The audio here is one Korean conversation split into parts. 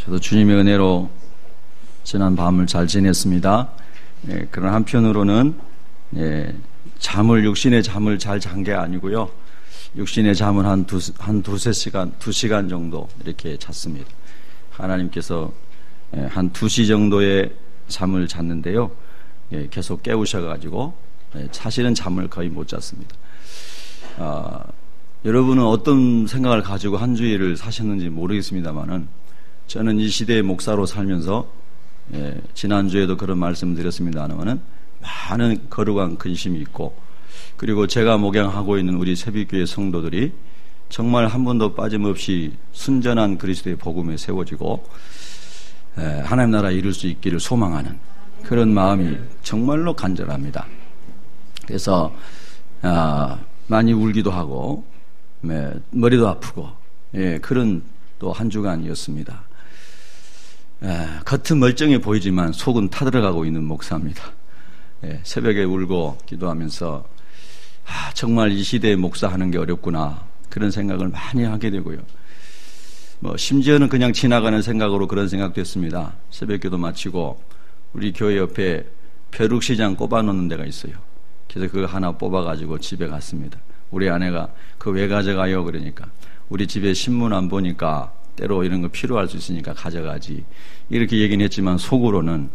저도 주님의 은혜로 지난 밤을 잘 지냈습니다. 그런 한편으로는 육신의 잠을 잘 잔 게 아니고요. 육신의 잠은 한 두세 시간, 2시간 정도 이렇게 잤습니다. 하나님께서 한 2시 정도의 잠을 잤는데요. 계속 깨우셔가지고 사실은 잠을 거의 못 잤습니다. 여러분은 어떤 생각을 가지고 한 주일을 사셨는지 모르겠습니다만은 저는 이 시대의 목사로 살면서 지난주에도 그런 말씀을 드렸습니다만은 많은 거룩한 근심이 있고, 그리고 제가 목양하고 있는 우리 새벽교회 성도들이 정말 한 번도 빠짐없이 순전한 그리스도의 복음에 세워지고 하나님 나라 이룰 수 있기를 소망하는 그런 마음이 정말로 간절합니다. 그래서 많이 울기도 하고 머리도 아프고 그런 또 한 주간이었습니다. 겉은 멀쩡해 보이지만 속은 타들어가고 있는 목사입니다. 새벽에 울고 기도하면서 정말 이 시대에 목사하는 게 어렵구나 그런 생각을 많이 하게 되고요. 심지어는 그냥 지나가는 생각으로 그런 생각도 했습니다. 새벽기도 마치고 우리 교회 옆에 벼룩시장 꼽아놓는 데가 있어요. 그래서 그거 하나 뽑아가지고 집에 갔습니다. 우리 아내가 그거 왜 가져가요? 그러니까 우리 집에 신문 안 보니까 때로 이런 거 필요할 수 있으니까 가져가지 이렇게 얘기는 했지만 속으로는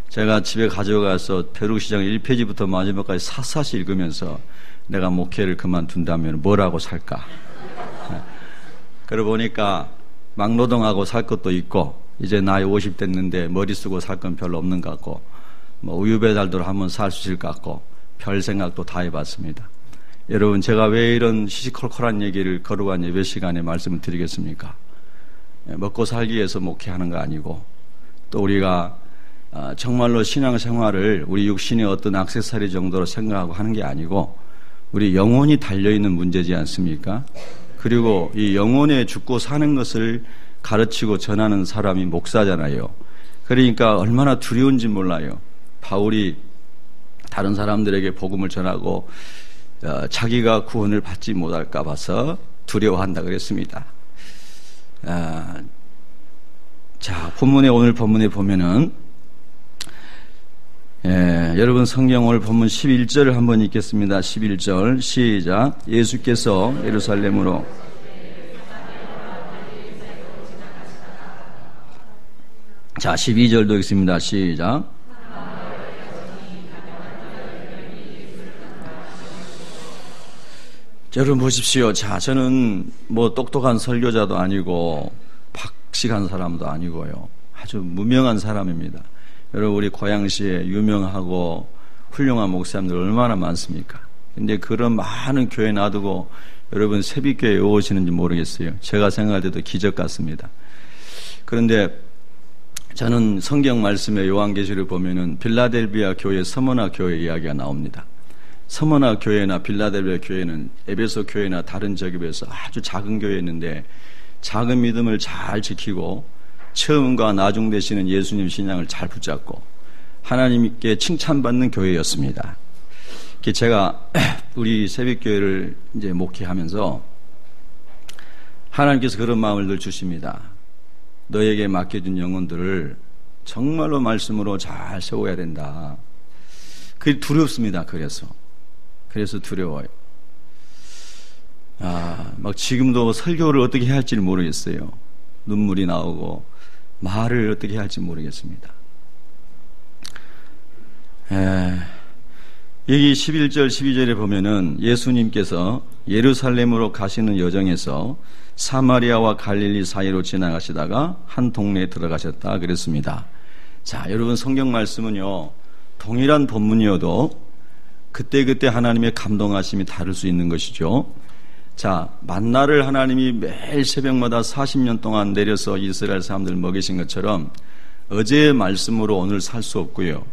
제가 집에 가져가서 벼룩시장 1페이지부터 마지막까지 샅샅이 읽으면서 내가 목회를 그만둔다면 뭐라고 살까? 그러고 보니까 막노동하고 살 것도 있고 이제 나이 50 됐는데 머리 쓰고 살 건 별로 없는 것 같고 우유 배달도 한번 살 수 있을 것 같고 별 생각도 다 해봤습니다. 여러분, 제가 왜 이런 시시콜콜한 얘기를 거룩한 예배 시간에 말씀을 드리겠습니까? 먹고 살기 위해서 목회하는 거 아니고 또 우리가 정말로 신앙생활을 우리 육신의 어떤 액세서리 정도로 생각하고 하는 게 아니고 우리 영혼이 달려있는 문제지 않습니까? 그리고 이 영혼에 죽고 사는 것을 가르치고 전하는 사람이 목사잖아요. 그러니까 얼마나 두려운지 몰라요. 바울이 다른 사람들에게 복음을 전하고 자기가 구원을 받지 못할까 봐서 두려워한다 그랬습니다. 자, 오늘 본문에 보면은 여러분 성경 오늘 본문 11절을 한번 읽겠습니다. 11절 시작. 예수께서 예루살렘으로 자 12절도 읽습니다. 시작. 여러분 보십시오. 자, 저는 똑똑한 설교자도 아니고 박식한 사람도 아니고요. 아주 무명한 사람입니다. 여러분, 우리 고양시에 유명하고 훌륭한 목사님들 얼마나 많습니까? 근데 그런 많은 교회 놔두고 여러분 새벽교회에 오시는지 모르겠어요. 제가 생각할 때도 기적 같습니다. 그런데 저는 성경 말씀의 요한계시를 보면은 빌라델비아 교회, 서머나 교회 이야기가 나옵니다. 서머나 교회나 빌라델비아 교회는 에베소 교회나 다른 지역에 비해서 아주 작은 교회였는데 작은 믿음을 잘 지키고 처음과 나중 되시는 예수님 신앙을 잘 붙잡고 하나님께 칭찬받는 교회였습니다. 제가 우리 새벽교회를 이제 목회하면서 하나님께서 그런 마음을 늘 주십니다. 너에게 맡겨준 영혼들을 정말로 말씀으로 잘 세워야 된다. 그게 두렵습니다. 그래서 두려워요. 막 지금도 설교를 어떻게 해야 할지를 모르겠어요. 눈물이 나오고 말을 어떻게 해야 할지 모르겠습니다. 여기 11절 12절에 보면은 예수님께서 예루살렘으로 가시는 여정에서 사마리아와 갈릴리 사이로 지나가시다가 한 동네에 들어가셨다 그랬습니다. 자, 여러분 성경 말씀은요 동일한 본문이어도 그때그때 하나님의 감동하심이 다를 수 있는 것이죠. 자, 만나를 하나님이 매일 새벽마다 40년 동안 내려서 이스라엘 사람들을 먹이신 것처럼 어제의 말씀으로 오늘 살 수 없고요.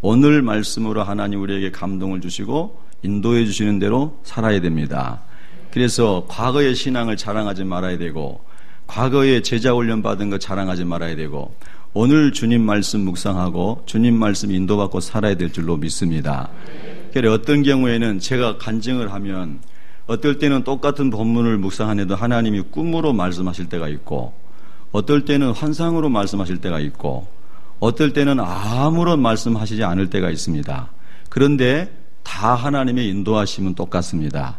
오늘 말씀으로 하나님 우리에게 감동을 주시고 인도해 주시는 대로 살아야 됩니다. 그래서 과거의 신앙을 자랑하지 말아야 되고 과거에 제자 훈련 받은 거 자랑하지 말아야 되고 오늘 주님 말씀 묵상하고 주님 말씀 인도받고 살아야 될 줄로 믿습니다. 그래서 어떤 경우에는 제가 간증을 하면 어떨 때는 똑같은 본문을 묵상하는데도 하나님이 꿈으로 말씀하실 때가 있고 어떨 때는 환상으로 말씀하실 때가 있고 어떨 때는 아무런 말씀하시지 않을 때가 있습니다. 그런데 다 하나님의 인도하심은 똑같습니다.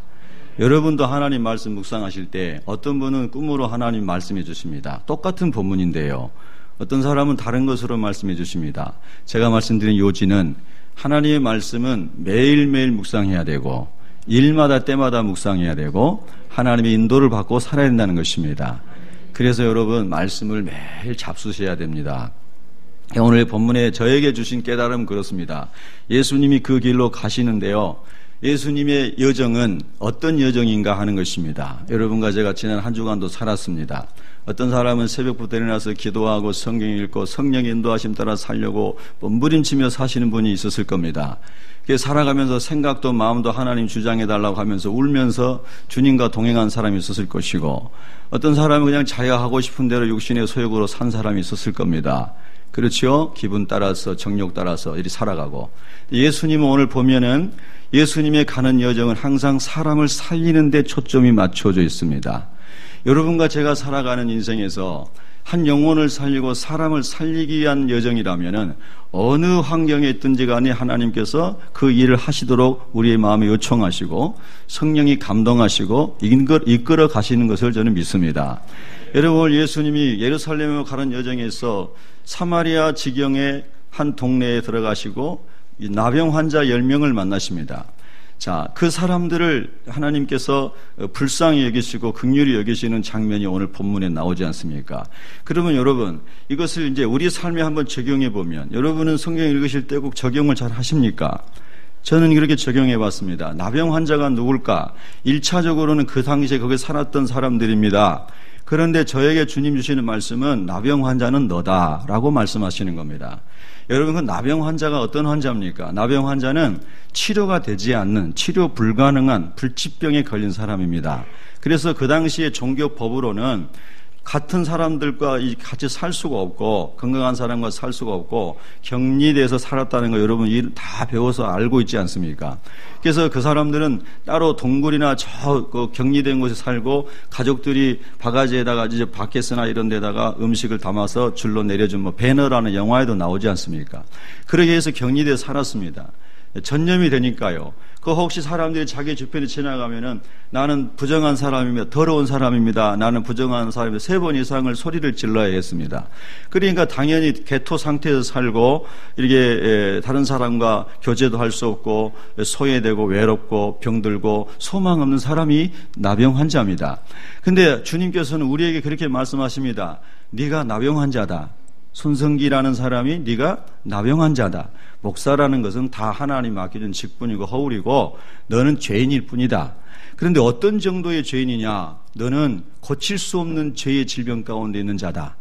여러분도 하나님 말씀 묵상하실 때 어떤 분은 꿈으로 하나님 말씀해 주십니다. 똑같은 본문인데요. 어떤 사람은 다른 것으로 말씀해 주십니다. 제가 말씀드린 요지는 하나님의 말씀은 매일매일 묵상해야 되고 일마다 때마다 묵상해야 되고 하나님의 인도를 받고 살아야 된다는 것입니다. 그래서 여러분 말씀을 매일 잡수셔야 됩니다. 오늘 본문에 저에게 주신 깨달음은 그렇습니다. 예수님이 그 길로 가시는데요. 예수님의 여정은 어떤 여정인가 하는 것입니다. 여러분과 제가 지난 한 주간도 살았습니다. 어떤 사람은 새벽부터 일어나서 기도하고 성경 읽고 성령의 인도하심 따라 살려고 몸부림치며 사시는 분이 있었을 겁니다. 살아가면서 생각도 마음도 하나님 주장해달라고 하면서 울면서 주님과 동행한 사람이 있었을 것이고 어떤 사람은 그냥 자기가 하고 싶은 대로 육신의 소욕으로 산 사람이 있었을 겁니다. 그렇지요? 기분 따라서 정욕 따라서 이리 살아가고 예수님은 오늘 보면은 예수님의 가는 여정은 항상 사람을 살리는 데 초점이 맞춰져 있습니다. 여러분과 제가 살아가는 인생에서 한 영혼을 살리고 사람을 살리기 위한 여정이라면은 어느 환경에 있든지 간에 하나님께서 그 일을 하시도록 우리의 마음에 요청하시고 성령이 감동하시고 이끌어 가시는 것을 저는 믿습니다. 여러분 예수님이 예루살렘으로 가는 여정에서 사마리아 지경의 한 동네에 들어가시고 나병 환자 10명을 만나십니다. 자, 그 사람들을 하나님께서 불쌍히 여기시고 긍휼히 여기시는 장면이 오늘 본문에 나오지 않습니까? 그러면 여러분 이것을 이제 우리 삶에 한번 적용해 보면 여러분은 성경 읽으실 때 꼭 적용을 잘 하십니까? 저는 이렇게 적용해 봤습니다. 나병 환자가 누굴까? 1차적으로는 그 당시에 거기 살았던 사람들입니다. 그런데 저에게 주님 주시는 말씀은 나병 환자는 너다라고 말씀하시는 겁니다. 여러분 그 나병 환자가 어떤 환자입니까? 나병 환자는 치료가 되지 않는 치료 불가능한 불치병에 걸린 사람입니다. 그래서 그 당시에 종교법으로는 같은 사람들과 같이 살 수가 없고 건강한 사람과 살 수가 없고 격리돼서 살았다는 거 여러분 다 배워서 알고 있지 않습니까? 그래서 그 사람들은 따로 동굴이나 격리된 곳에 살고 가족들이 바가지에다가 이제 바켓이나 이런 데다가 음식을 담아서 줄로 내려준 배너라는 영화에도 나오지 않습니까? 그러게 해서 격리돼 살았습니다. 전염이 되니까요. 그 혹시 사람들이 자기 주변에 지나가면은 나는 부정한 사람입니다. 더러운 사람입니다. 나는 부정한 사람입니다. 3번 이상을 소리를 질러야겠습니다. 그러니까 당연히 개토 상태에서 살고 이렇게 다른 사람과 교제도 할 수 없고 소외되고 외롭고 병들고 소망 없는 사람이 나병 환자입니다. 근데 주님께서는 우리에게 그렇게 말씀하십니다. 네가 나병 환자다. 손성기라는 사람이 네가 나병 환자다. 목사라는 것은 다 하나님 맡겨준 직분이고 허울이고 너는 죄인일 뿐이다. 그런데 어떤 정도의 죄인이냐? 너는 고칠 수 없는 죄의 질병 가운데 있는 자다.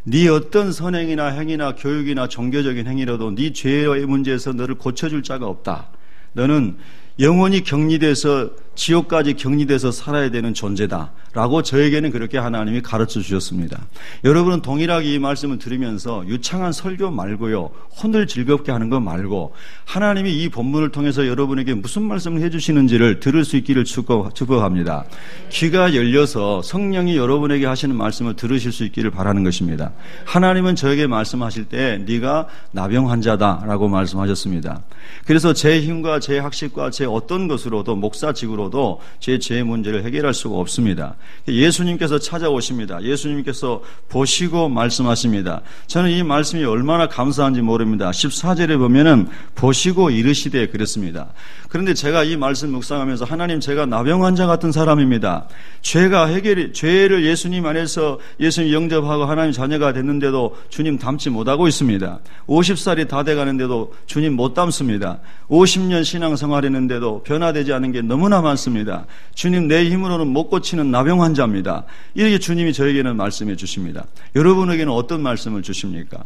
네 어떤 선행이나 행위나 교육이나 종교적인 행위라도 네 죄의 문제에서 너를 고쳐줄 자가 없다. 너는 영원히 격리돼서 지옥까지 격리돼서 살아야 되는 존재다 라고 저에게는 그렇게 하나님이 가르쳐 주셨습니다. 여러분은 동일하게 이 말씀을 들으면서 유창한 설교 말고요, 혼을 즐겁게 하는 거 말고 하나님이 이 본문을 통해서 여러분에게 무슨 말씀을 해주시는지를 들을 수 있기를 축복합니다. 귀가 열려서 성령이 여러분에게 하시는 말씀을 들으실 수 있기를 바라는 것입니다. 하나님은 저에게 말씀하실 때 네가 나병 환자다 라고 말씀하셨습니다. 그래서 제 힘과 제 학식과 제 어떤 것으로도 목사직으로도 제 죄의 문제를 해결할 수가 없습니다. 예수님께서 찾아오십니다. 예수님께서 보시고 말씀하십니다. 저는 이 말씀이 얼마나 감사한지 모릅니다. 14절에 보면은 보시고 이르시되 그랬습니다. 그런데 제가 이 말씀 묵상하면서 하나님 제가 나병 환자 같은 사람입니다. 죄를 예수님 안에서 예수님 영접하고 하나님 자녀가 됐는데도 주님 닮지 못하고 있습니다. 50살이 다 돼가는데도 주님 못 닮습니다. 50년 신앙생활했는데도 변화되지 않은 게 너무나 많습니다. 주님 내 힘으로는 못 고치는 나병 환자입니다. 이렇게 주님이 저에게는 말씀해 주십니다. 여러분에게는 어떤 말씀을 주십니까?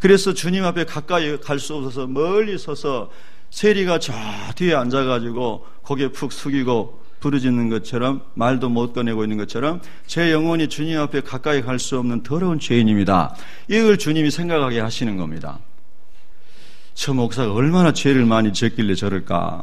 그래서 주님 앞에 가까이 갈 수 없어서 멀리 서서 세리가 저 뒤에 앉아가지고 고개 푹 숙이고 부르짖는 것처럼 말도 못 꺼내고 있는 것처럼 제 영혼이 주님 앞에 가까이 갈 수 없는 더러운 죄인입니다. 이걸 주님이 생각하게 하시는 겁니다. 저 목사가 얼마나 죄를 많이 지었길래 저럴까?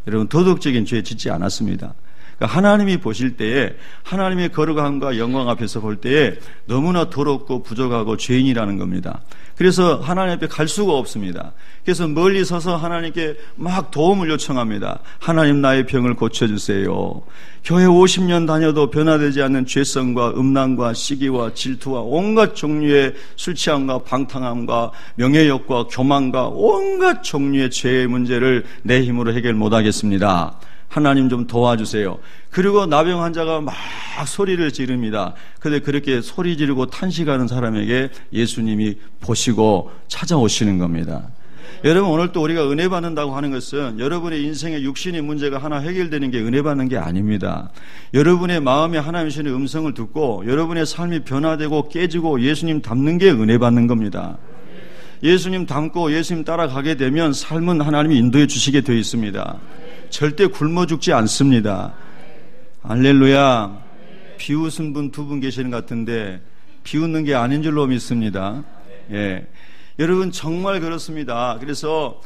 여러분 도덕적인 죄 짓지 않았습니다. 그러니까 하나님이 보실 때에 하나님의 거룩함과 영광 앞에서 볼 때에 너무나 더럽고 부족하고 죄인이라는 겁니다. 그래서 하나님 앞에 갈 수가 없습니다. 그래서 멀리 서서 하나님께 막 도움을 요청합니다. 하나님 나의 병을 고쳐주세요. 교회 50년 다녀도 변화되지 않는 죄성과 음란과 시기와 질투와 온갖 종류의 술 취함과 방탕함과 명예욕과 교만과 온갖 종류의 죄의 문제를 내 힘으로 해결 못하겠습니다. 하나님 좀 도와주세요. 그리고 나병 환자가 막 소리를 지릅니다. 그런데 그렇게 소리 지르고 탄식하는 사람에게 예수님이 보시고 찾아오시는 겁니다. 여러분, 오늘 또 우리가 은혜 받는다고 하는 것은 여러분의 인생의 육신의 문제가 하나 해결되는 게 은혜 받는 게 아닙니다. 여러분의 마음에 하나님의 신의 음성을 듣고 여러분의 삶이 변화되고 깨지고 예수님 닮는 게 은혜 받는 겁니다. 예수님 닮고 예수님 따라가게 되면 삶은 하나님이 인도해 주시게 되어 있습니다. 절대 굶어 죽지 않습니다. 할렐루야. 비웃은 분 두 분 계시는 것 같은데 비웃는 게 아닌 줄로 믿습니다. 예. 여러분, 정말 그렇습니다. 그래서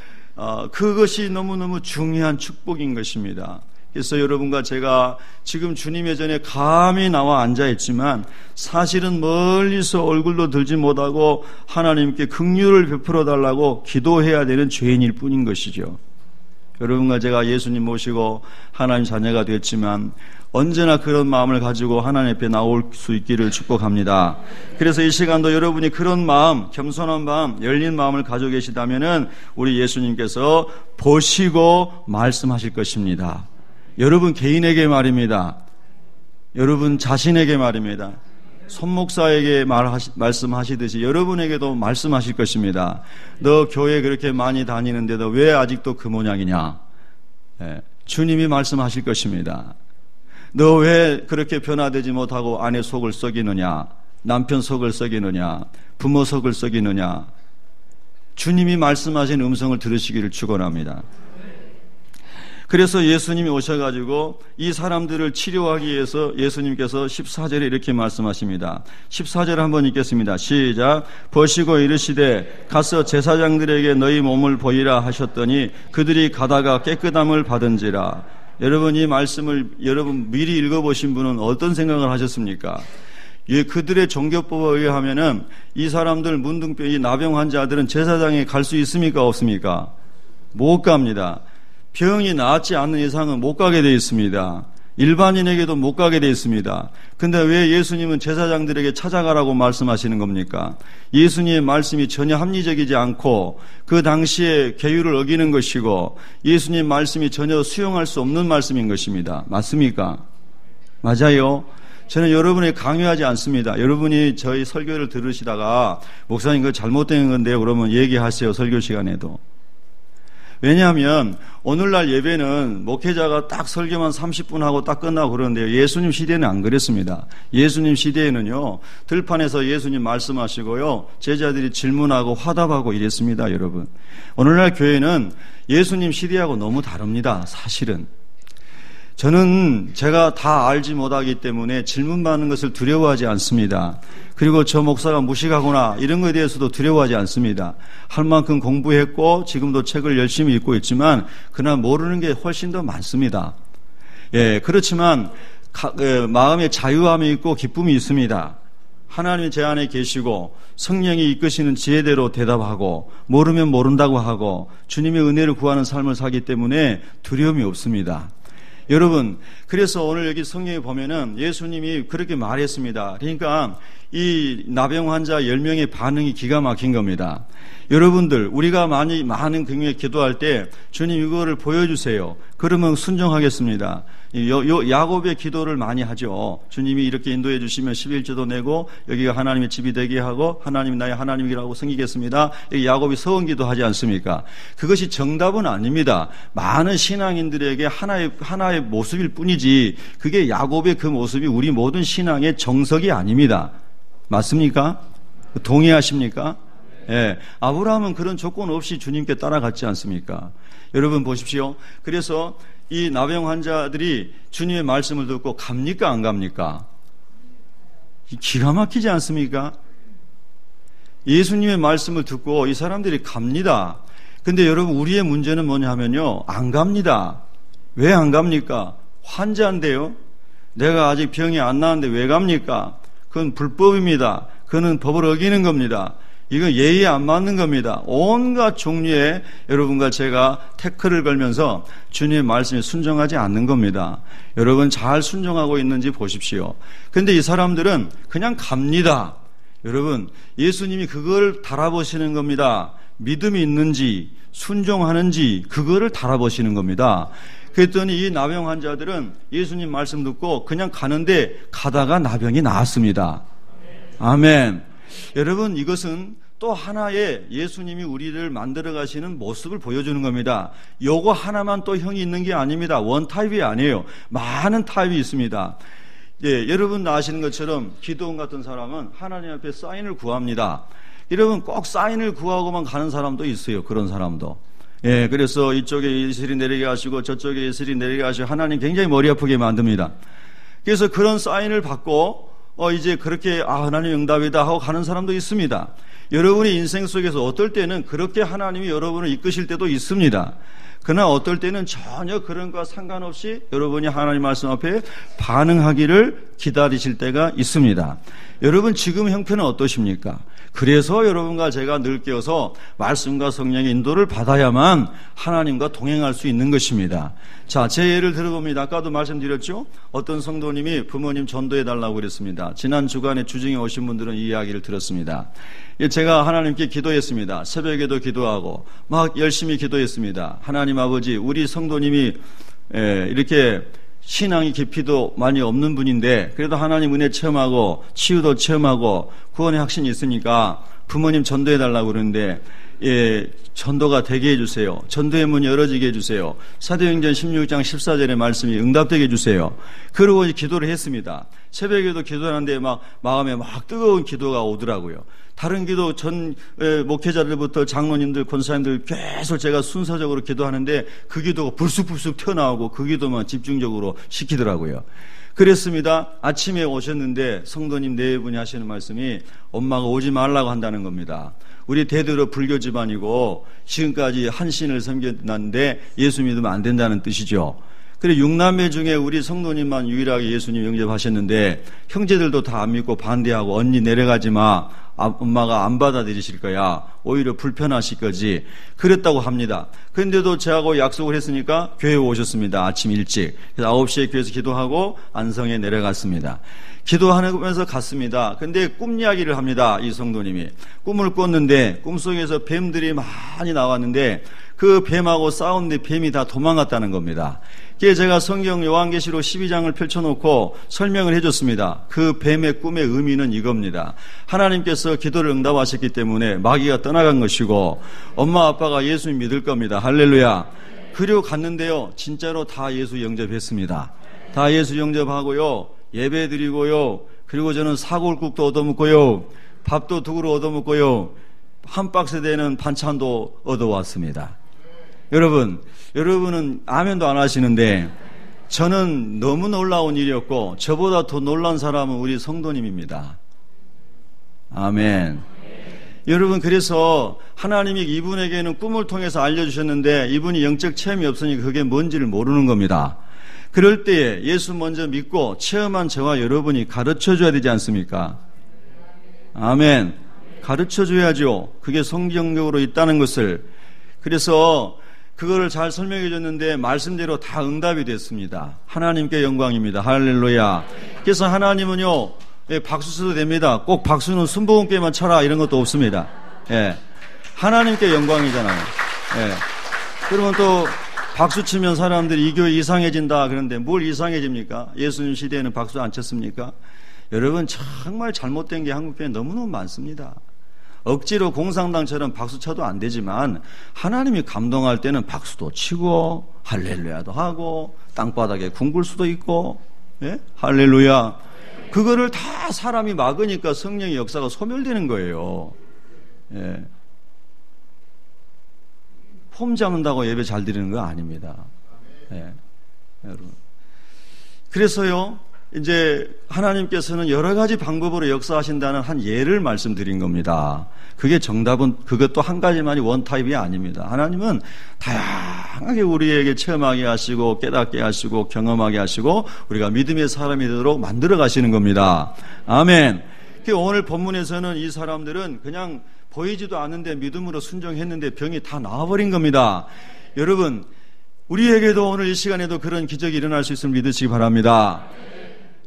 그것이 너무너무 중요한 축복인 것입니다. 그래서 여러분과 제가 지금 주님의 전에 감히 나와 앉아있지만 사실은 멀리서 얼굴도 들지 못하고 하나님께 긍휼을 베풀어 달라고 기도해야 되는 죄인일 뿐인 것이죠. 여러분과 제가 예수님 모시고 하나님 자녀가 됐지만 언제나 그런 마음을 가지고 하나님 앞에 나올 수 있기를 축복합니다. 그래서 이 시간도 여러분이 그런 마음, 겸손한 마음, 열린 마음을 가지고 계시다면은 우리 예수님께서 보시고 말씀하실 것입니다. 여러분 개인에게 말입니다. 여러분 자신에게 말입니다. 손목사에게 말씀하시듯이 여러분에게도 말씀하실 것입니다. 너 교회 그렇게 많이 다니는데도 왜 아직도 그 모양이냐? 주님이 말씀하실 것입니다. 너 왜 그렇게 변화되지 못하고 아내 속을 썩이느냐? 남편 속을 썩이느냐? 부모 속을 썩이느냐? 주님이 말씀하신 음성을 들으시기를 축원합니다. 그래서 예수님이 오셔가지고 이 사람들을 치료하기 위해서 예수님께서 14절에 이렇게 말씀하십니다. 14절 한번 읽겠습니다. 시작. 보시고 이르시되 가서 제사장들에게 너희 몸을 보이라 하셨더니 그들이 가다가 깨끗함을 받은지라. 여러분, 이 말씀을 여러분 미리 읽어보신 분은 어떤 생각을 하셨습니까? 그들의 종교법에 의하면은 이 사람들 문둥병, 이 나병 환자들은 제사장에 갈 수 있습니까? 없습니까? 못 갑니다. 병이 나았지 않는 이상은 못 가게 되어 있습니다. 일반인에게도 못 가게 되어 있습니다. 근데 왜 예수님은 제사장들에게 찾아가라고 말씀하시는 겁니까? 예수님의 말씀이 전혀 합리적이지 않고 그 당시에 계율을 어기는 것이고 예수님의 말씀이 전혀 수용할 수 없는 말씀인 것입니다. 맞습니까? 맞아요. 저는 여러분에게 강요하지 않습니다. 여러분이 저희 설교를 들으시다가 목사님 그거 잘못된 건데요, 그러면 얘기하세요. 설교 시간에도. 왜냐하면 오늘날 예배는 목회자가 딱 설교만 30분 하고 딱 끝나고 그러는데요, 예수님 시대는 안 그랬습니다. 예수님 시대에는요, 들판에서 예수님 말씀하시고요, 제자들이 질문하고 화답하고 이랬습니다. 여러분, 오늘날 교회는 예수님 시대하고 너무 다릅니다. 사실은 저는 제가 다 알지 못하기 때문에 질문받는 것을 두려워하지 않습니다. 그리고 저 목사가 무식하구나 이런 것에 대해서도 두려워하지 않습니다. 할 만큼 공부했고 지금도 책을 열심히 읽고 있지만 그러나 모르는 게 훨씬 더 많습니다. 예, 그렇지만 마음에 자유함이 있고 기쁨이 있습니다. 하나님이 제 안에 계시고 성령이 이끄시는 지혜대로 대답하고 모르면 모른다고 하고 주님의 은혜를 구하는 삶을 살기 때문에 두려움이 없습니다. 여러분, 그래서 오늘 여기 성경에 보면은 예수님이 그렇게 말했습니다. 그러니까 이 나병 환자 10명의 반응이 기가 막힌 겁니다. 여러분들, 우리가 많은 경우에 기도할 때 주님 이거를 보여주세요. 그러면 순종하겠습니다. 야곱의 기도를 많이 하죠. 주님이 이렇게 인도해 주시면 11조도 내고 여기가 하나님의 집이 되게 하고 하나님이 나의 하나님이라고 섬기겠습니다. 야곱이 서원기도 하지 않습니까? 그것이 정답은 아닙니다. 많은 신앙인들에게 하나의 모습일 뿐이지 그게 야곱의 그 모습이 우리 모든 신앙의 정석이 아닙니다. 맞습니까? 동의하십니까? 예, 아브라함은 그런 조건 없이 주님께 따라갔지 않습니까? 여러분 보십시오. 그래서 이 나병 환자들이 주님의 말씀을 듣고 갑니까 안 갑니까? 기가 막히지 않습니까? 예수님의 말씀을 듣고 이 사람들이 갑니다. 근데 여러분, 우리의 문제는 뭐냐 하면요, 안 갑니다. 왜 안 갑니까? 환자인데요. 내가 아직 병이 안 나았는데 왜 갑니까? 그건 불법입니다. 그는 법을 어기는 겁니다. 이건 예의에 안 맞는 겁니다. 온갖 종류의 여러분과 제가 태클을 걸면서 주님의 말씀에 순종하지 않는 겁니다. 여러분 잘 순종하고 있는지 보십시오. 그런데 이 사람들은 그냥 갑니다. 여러분 예수님이 그걸 달아보시는 겁니다. 믿음이 있는지 순종하는지 그거를 달아보시는 겁니다. 그랬더니 이 나병 환자들은 예수님 말씀 듣고 그냥 가는데 가다가 나병이 나았습니다. 아멘. 여러분 이것은 또 하나의 예수님이 우리를 만들어 가시는 모습을 보여주는 겁니다. 요거 하나만 또 형이 있는 게 아닙니다. 원 타입이 아니에요. 많은 타입이 있습니다. 예, 여러분 아시는 것처럼 기도원 같은 사람은 하나님 앞에 사인을 구합니다. 여러분 꼭 사인을 구하고만 가는 사람도 있어요. 그런 사람도. 예, 그래서 이쪽에 예술이 내리게 하시고 저쪽에 예술이 내리게 하시고 하나님 굉장히 머리 아프게 만듭니다. 그래서 그런 사인을 받고 이제 그렇게 하나님 응답이다 하고 가는 사람도 있습니다. 여러분의 인생 속에서 어떨 때는 그렇게 하나님이 여러분을 이끄실 때도 있습니다. 그러나 어떨 때는 전혀 그런 것과 상관없이 여러분이 하나님 말씀 앞에 반응하기를 기다리실 때가 있습니다. 여러분 지금 형편은 어떠십니까? 그래서 여러분과 제가 늘 깨어서 말씀과 성령의 인도를 받아야만 하나님과 동행할 수 있는 것입니다. 자, 제 예를 들어봅니다. 아까도 말씀드렸죠? 어떤 성도님이 부모님 전도해달라고 그랬습니다. 지난 주간에 주중에 오신 분들은 이 이야기를 들었습니다. 제가 하나님께 기도했습니다. 새벽에도 기도하고 막 열심히 기도했습니다. 하나님 아버지, 우리 성도님이 이렇게 신앙이 깊이도 많이 없는 분인데 그래도 하나님 은혜 체험하고 치유도 체험하고 구원의 확신이 있으니까 부모님 전도해달라고 그러는데 전도가 되게 해주세요. 전도의 문이 열어지게 해주세요. 사도행전 16장 14절의 말씀이 응답되게 해주세요. 그러고 기도를 했습니다. 새벽에도 기도하는데 마음에 뜨거운 기도가 오더라고요. 다른 기도 전 목회자들부터 장로님들, 권사님들 계속 제가 순서적으로 기도하는데 그 기도가 불쑥불쑥 튀어나오고 그 기도만 집중적으로 시키더라고요. 그랬습니다. 아침에 오셨는데 성도님 네 분이 하시는 말씀이 엄마가 오지 말라고 한다는 겁니다. 우리 대대로 불교 집안이고 지금까지 한신을 섬겼는데 예수 믿으면 안 된다는 뜻이죠. 그래 6남매 중에 우리 성도님만 유일하게 예수님 영접하셨는데 형제들도 다 안 믿고 반대하고 언니 내려가지 마. 엄마가 안 받아들이실 거야. 오히려 불편하실 거지. 그랬다고 합니다. 그런데도 저하고 약속을 했으니까 교회에 오셨습니다. 아침 일찍. 그래서 9시에 교회에서 기도하고 안성에 내려갔습니다. 기도하면서 갔습니다. 근데 꿈 이야기를 합니다. 이 성도님이. 꿈을 꿨는데 꿈속에서 뱀들이 많이 나왔는데 그 뱀하고 싸웠는데 뱀이 다 도망갔다는 겁니다. 그래서 제가 성경 요한계시록 12장을 펼쳐놓고 설명을 해줬습니다. 그 뱀의 꿈의 의미는 이겁니다. 하나님께서 기도를 응답하셨기 때문에 마귀가 떠나간 것이고 엄마 아빠가 예수님 믿을 겁니다. 할렐루야. 그리고 갔는데요. 진짜로 다 예수 영접했습니다. 다 예수 영접하고요. 예배 드리고요. 그리고 저는 사골국도 얻어먹고요. 밥도 2그릇 얻어먹고요. 한 박스 되는 반찬도 얻어왔습니다. 여러분은 아멘도 안 하시는데 저는 너무 놀라운 일이었고 저보다 더 놀란 사람은 우리 성도님입니다. 아멘. 여러분 그래서 하나님이 이분에게는 꿈을 통해서 알려주셨는데 이분이 영적 체험이 없으니 그게 뭔지를 모르는 겁니다. 그럴 때에 예수 먼저 믿고 체험한 저와 여러분이 가르쳐줘야 되지 않습니까? 아멘. 가르쳐줘야죠. 그게 성경적으로 있다는 것을. 그래서 그거를 잘 설명해 줬는데 말씀대로 다 응답이 됐습니다. 하나님께 영광입니다. 할렐루야. 그래서 하나님은요 박수 쳐도 됩니다. 꼭 박수는 순복음교회만 쳐라 이런 것도 없습니다. 하나님께 영광이잖아요. 그러면 또 박수 치면 사람들이 이 교회 이상해진다 그런데 뭘 이상해집니까? 예수님 시대에는 박수 안 쳤습니까? 여러분 정말 잘못된 게 한국교회에 너무너무 많습니다. 억지로 공산당처럼 박수 쳐도 안 되지만 하나님이 감동할 때는 박수도 치고 할렐루야도 하고 땅바닥에 굶굴 수도 있고 할렐루야. 그거를 다 사람이 막으니까 성령의 역사가 소멸되는 거예요. 폼 잡는다고 예배 잘 드리는 거 아닙니다. 여러분. 그래서요 이제 하나님께서는 여러 가지 방법으로 역사하신다는 한 예를 말씀드린 겁니다. 그게 정답은 그것도 한 가지만이 원타입이 아닙니다. 하나님은 다양하게 우리에게 체험하게 하시고 깨닫게 하시고 경험하게 하시고 우리가 믿음의 사람이 되도록 만들어 가시는 겁니다. 아멘. 오늘 본문에서는 이 사람들은 그냥 보이지도 않는데 믿음으로 순종했는데 병이 다 나아버린 겁니다. 여러분, 우리에게도 오늘 이 시간에도 그런 기적이 일어날 수 있음을 믿으시기 바랍니다.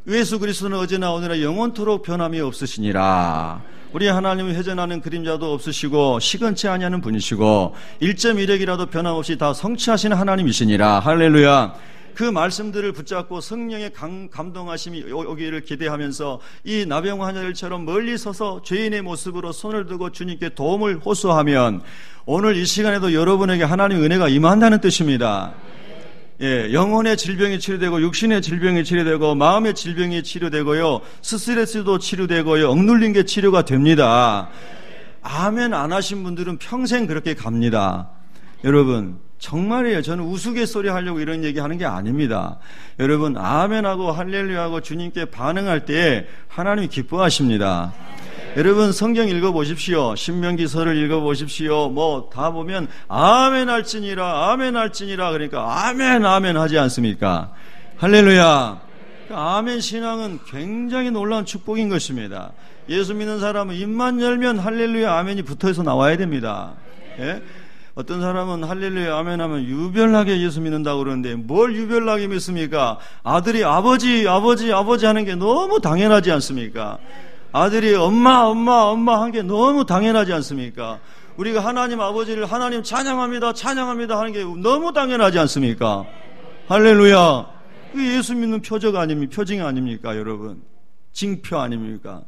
예수 그리스도는 어제나 오늘나 영원토록 변함이 없으시니라. 우리 하나님은 회전하는 그림자도 없으시고 시건치 아니하는 분이시고 1.1핵이라도 변함없이 다 성취하시는 하나님이시니라. 할렐루야. 그 말씀들을 붙잡고 성령의 감동하심이 오기를 기대하면서 이 나병 환자들처럼 멀리 서서 죄인의 모습으로 손을 들고 주님께 도움을 호소하면 오늘 이 시간에도 여러분에게 하나님의 은혜가 임한다는 뜻입니다. 예, 영혼의 질병이 치료되고 육신의 질병이 치료되고 마음의 질병이 치료되고요, 스트레스도 치료되고요, 억눌린 게 치료가 됩니다. 아멘 안 하신 분들은 평생 그렇게 갑니다. 여러분 정말이에요. 저는 우스갯소리 하려고 이런 얘기 하는 게 아닙니다. 여러분 아멘하고 할렐루야하고 주님께 반응할 때 하나님이 기뻐하십니다. 여러분 성경 읽어보십시오. 신명기서를 읽어보십시오. 뭐 다 보면 아멘 할지니라 아멘 할지니라 그러니까 아멘 아멘 하지 않습니까? 할렐루야. 아멘 신앙은 굉장히 놀라운 축복인 것입니다. 예수 믿는 사람은 입만 열면 할렐루야 아멘이 붙어서 나와야 됩니다. 예? 어떤 사람은 할렐루야 아멘 하면 유별나게 예수 믿는다고 그러는데 뭘 유별나게 믿습니까? 아들이 아버지 하는 게 너무 당연하지 않습니까? 아들이 엄마 하는 게 너무 당연하지 않습니까? 우리가 하나님 아버지를 하나님 찬양합니다 하는 게 너무 당연하지 않습니까? 할렐루야. 그게 예수 믿는 표징 아닙니까 여러분? 징표 아닙니까?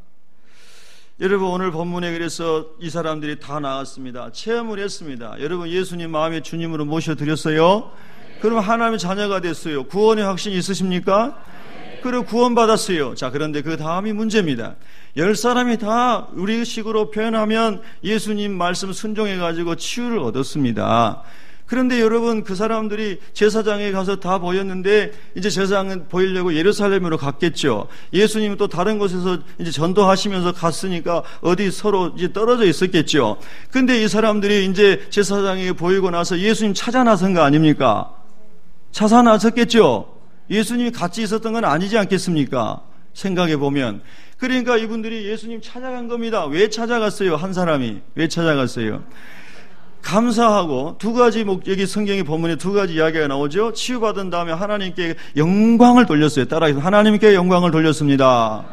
여러분 오늘 본문에 그래서 이 사람들이 다 나왔습니다. 체험을 했습니다. 여러분 예수님 마음에 주님으로 모셔드렸어요? 그럼 하나님의 자녀가 됐어요. 구원의 확신이 있으십니까? 그리고 구원받았어요. 자, 그런데 그 다음이 문제입니다. 10사람이 다 우리식으로 표현하면 예수님 말씀 순종해가지고 치유를 얻었습니다. 그런데 여러분 그 사람들이 제사장에 가서 다 보였는데 이제 제사장은 보이려고 예루살렘으로 갔겠죠. 예수님은 또 다른 곳에서 이제 전도하시면서 갔으니까 어디 서로 이제 떨어져 있었겠죠. 근데 이 사람들이 이제 제사장에게 보이고 나서 예수님 찾아 나선 거 아닙니까? 찾아 나섰겠죠. 예수님이 같이 있었던 건 아니지 않겠습니까? 생각해 보면. 그러니까 이분들이 예수님 찾아간 겁니다. 왜 찾아갔어요? 한 사람이 왜 찾아갔어요? 감사하고 두 가지 여기 성경의 본문에 두 가지 이야기가 나오죠. 치유받은 다음에 하나님께 영광을 돌렸어요. 따라해서 하나님께 영광을 돌렸습니다.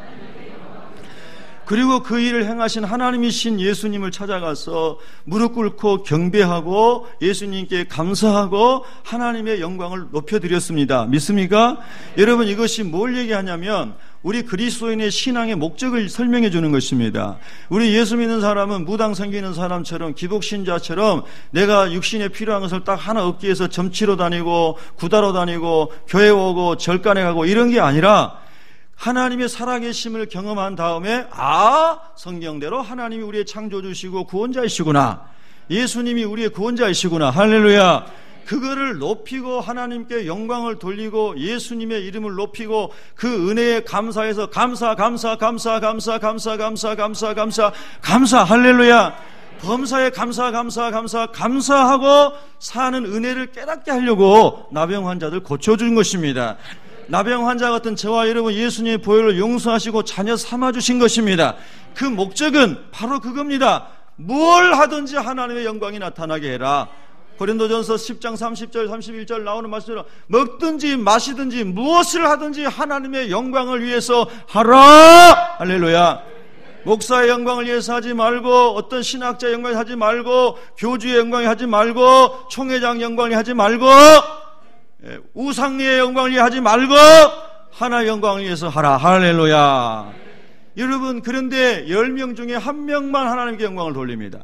그리고 그 일을 행하신 하나님이신 예수님을 찾아가서 무릎 꿇고 경배하고 예수님께 감사하고 하나님의 영광을 높여드렸습니다. 믿습니까? 여러분 이것이 뭘 얘기하냐면 우리 그리스도인의 신앙의 목적을 설명해 주는 것입니다. 우리 예수 믿는 사람은 무당 섬기는 사람처럼 기독신자처럼 내가 육신에 필요한 것을 딱 하나 얻기 위해서 점치러 다니고 구다로 다니고 교회 오고 절간에 가고 이런 게 아니라 하나님의 살아계심을 경험한 다음에 성경대로 하나님이 우리의 창조주시고 구원자이시구나, 예수님이 우리의 구원자이시구나, 할렐루야. 그거를 높이고 하나님께 영광을 돌리고 예수님의 이름을 높이고 그 은혜에 감사해서 감사 할렐루야. 범사에 감사하고 사는 은혜를 깨닫게 하려고 나병 환자들 고쳐준 것입니다. 나병 환자 같은 저와 여러분 예수님의 보혈을 용서하시고 자녀 삼아주신 것입니다. 그 목적은 바로 그겁니다. 뭘 하든지 하나님의 영광이 나타나게 해라. 고린도전서 10장 30절 31절 나오는 말씀대로 먹든지 마시든지 무엇을 하든지 하나님의 영광을 위해서 하라. 할렐루야. 목사의 영광을 위해서 하지 말고 어떤 신학자의 영광을 하지 말고 교주의 영광을 하지 말고 총회장 영광을 하지 말고 우상리의 영광을 위해 하지 말고 하나의 영광을 위해서 하라. 할렐루야. 여러분 그런데 10명 중에 1명만 하나님께 영광을 돌립니다.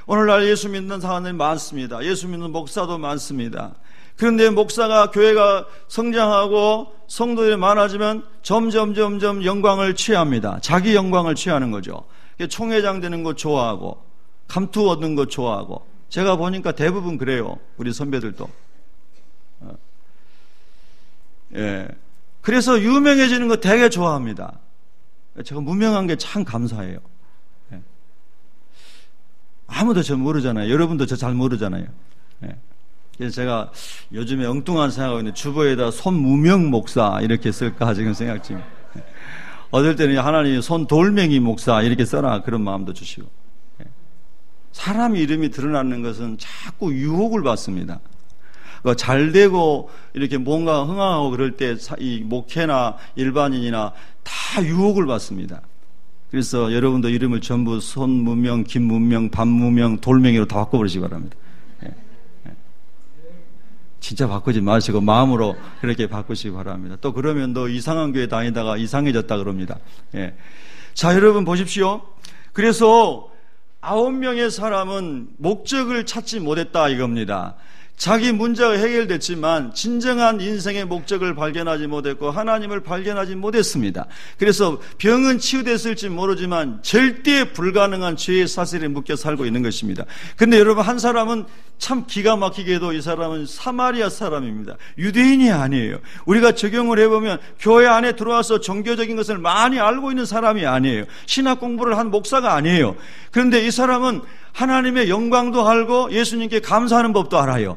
오늘날 예수 믿는 사람이 많습니다. 예수 믿는 목사도 많습니다. 그런데 목사가 교회가 성장하고 성도들이 많아지면 점점 영광을 취합니다. 자기 영광을 취하는 거죠. 총회장 되는 거 좋아하고 감투 얻는 거 좋아하고. 제가 보니까 대부분 그래요. 우리 선배들도. 예. 그래서 유명해지는 거 되게 좋아합니다. 제가 무명한 게 참 감사해요. 아무도 저 모르잖아요. 여러분도 저 잘 모르잖아요. 그래서 제가 요즘에 엉뚱한 생각하고 있는데 주보에다 손무명 목사 이렇게 쓸까 지금 생각 중이에요. 어떨 때는 하나님이 손돌멩이 목사 이렇게 써라 그런 마음도 주시고. 사람 이름이 드러나는 것은 자꾸 유혹을 받습니다. 잘 되고 이렇게 뭔가 흥황하고 그럴 때 이 목회나 일반인이나 다 유혹을 받습니다. 그래서 여러분도 이름을 전부 손무명, 김무명, 반무명, 돌멩이로 다 바꿔버리시기 바랍니다. 진짜 바꾸지 마시고 마음으로 그렇게 바꾸시기 바랍니다. 또 그러면 너 이상한 교회 다니다가 이상해졌다 그럽니다. 자, 여러분 보십시오. 그래서 9명의 사람은 목적을 찾지 못했다 이겁니다. 자기 문제가 해결됐지만 진정한 인생의 목적을 발견하지 못했고 하나님을 발견하지 못했습니다. 그래서 병은 치유됐을지 모르지만 절대 불가능한 죄의 사슬에 묶여 살고 있는 것입니다. 그런데 여러분, 한 사람은 참 기가 막히게도 이 사람은 사마리아 사람입니다. 유대인이 아니에요. 우리가 적용을 해보면 교회 안에 들어와서 종교적인 것을 많이 알고 있는 사람이 아니에요. 신학 공부를 한 목사가 아니에요. 그런데 이 사람은 하나님의 영광도 알고 예수님께 감사하는 법도 알아요.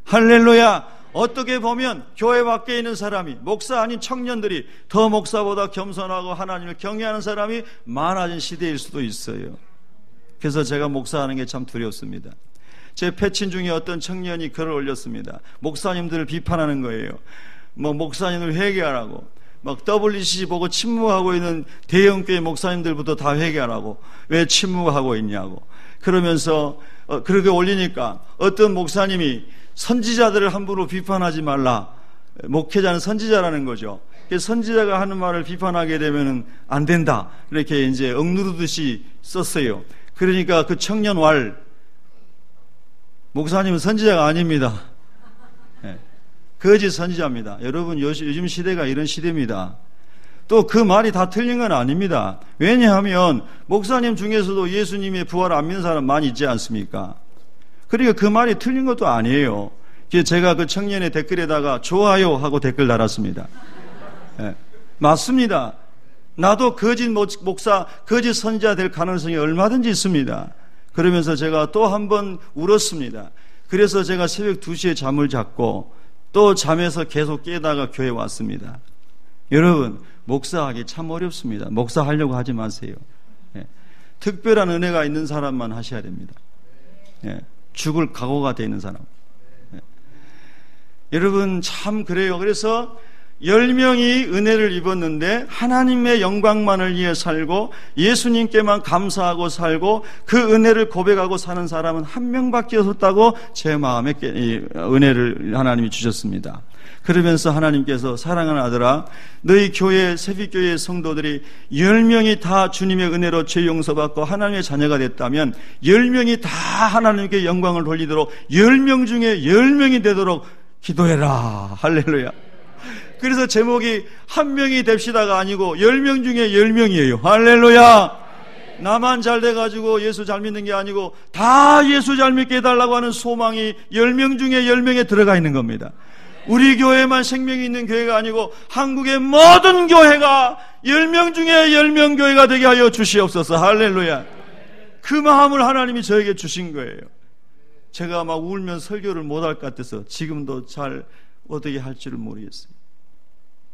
할렐루야. 어떻게 보면 교회 밖에 있는 사람이, 목사 아닌 청년들이 더 목사보다 겸손하고 하나님을 경외하는 사람이 많아진 시대일 수도 있어요. 그래서 제가 목사하는 게 참 두렵습니다. 제 패친 중에 어떤 청년이 글을 올렸습니다. 목사님들을 비판하는 거예요. 목사님을 회개하라고, WCC 보고 침묵하고 있는 대형교회 목사님들부터 다 회개하라고, 왜 침묵하고 있냐고. 그러면서 그렇게 올리니까 어떤 목사님이 선지자들을 함부로 비판하지 말라. 목회자는 선지자라는 거죠. 선지자가 하는 말을 비판하게 되면 안 된다. 이렇게 이제 억누르듯이 썼어요. 그러니까 그 청년 목사님은 선지자가 아닙니다. 거짓 선지자입니다. 여러분, 요즘 시대가 이런 시대입니다. 또 그 말이 다 틀린 건 아닙니다. 왜냐하면 목사님 중에서도 예수님의 부활을 안 믿는 사람 많이 있지 않습니까? 그러니까 그 말이 틀린 것도 아니에요. 제가 그 청년의 댓글에다가 좋아요 하고 댓글 달았습니다. 맞습니다. 나도 거짓 목사, 거짓 선지자 될 가능성이 얼마든지 있습니다. 그러면서 제가 또 한 번 울었습니다. 그래서 제가 새벽 2시에 잠을 잤고 또 잠에서 계속 깨다가 교회에 왔습니다. 여러분, 목사하기 참 어렵습니다. 목사하려고 하지 마세요. 특별한 은혜가 있는 사람만 하셔야 됩니다. 죽을 각오가 되어 있는 사람. 여러분, 참 그래요. 그래서 10명이 은혜를 입었는데 하나님의 영광만을 위해 살고 예수님께만 감사하고 살고 그 은혜를 고백하고 사는 사람은 한 명밖에 없었다고 제 마음에 은혜를 하나님이 주셨습니다. 그러면서 하나님께서 사랑하는 아들아, 너희 교회, 새빛교회 성도들이 10명이 다 주님의 은혜로 죄 용서받고 하나님의 자녀가 됐다면 10명이 다 하나님께 영광을 돌리도록 10명 중에 10명이 되도록 기도해라. 할렐루야. 그래서 제목이 한 명이 됩시다가 아니고 10명 중에 10명이에요. 할렐루야. 나만 잘 돼가지고 예수 잘 믿는 게 아니고 다 예수 잘 믿게 해달라고 하는 소망이 10명 중에 10명에 들어가 있는 겁니다. 우리 교회만 생명이 있는 교회가 아니고 한국의 모든 교회가 10명 중에 10명 교회가 되게 하여 주시옵소서. 할렐루야. 그 마음을 하나님이 저에게 주신 거예요. 제가 막 울면 설교를 못할 것 같아서 지금도 잘 어떻게 할 줄을 모르겠어요.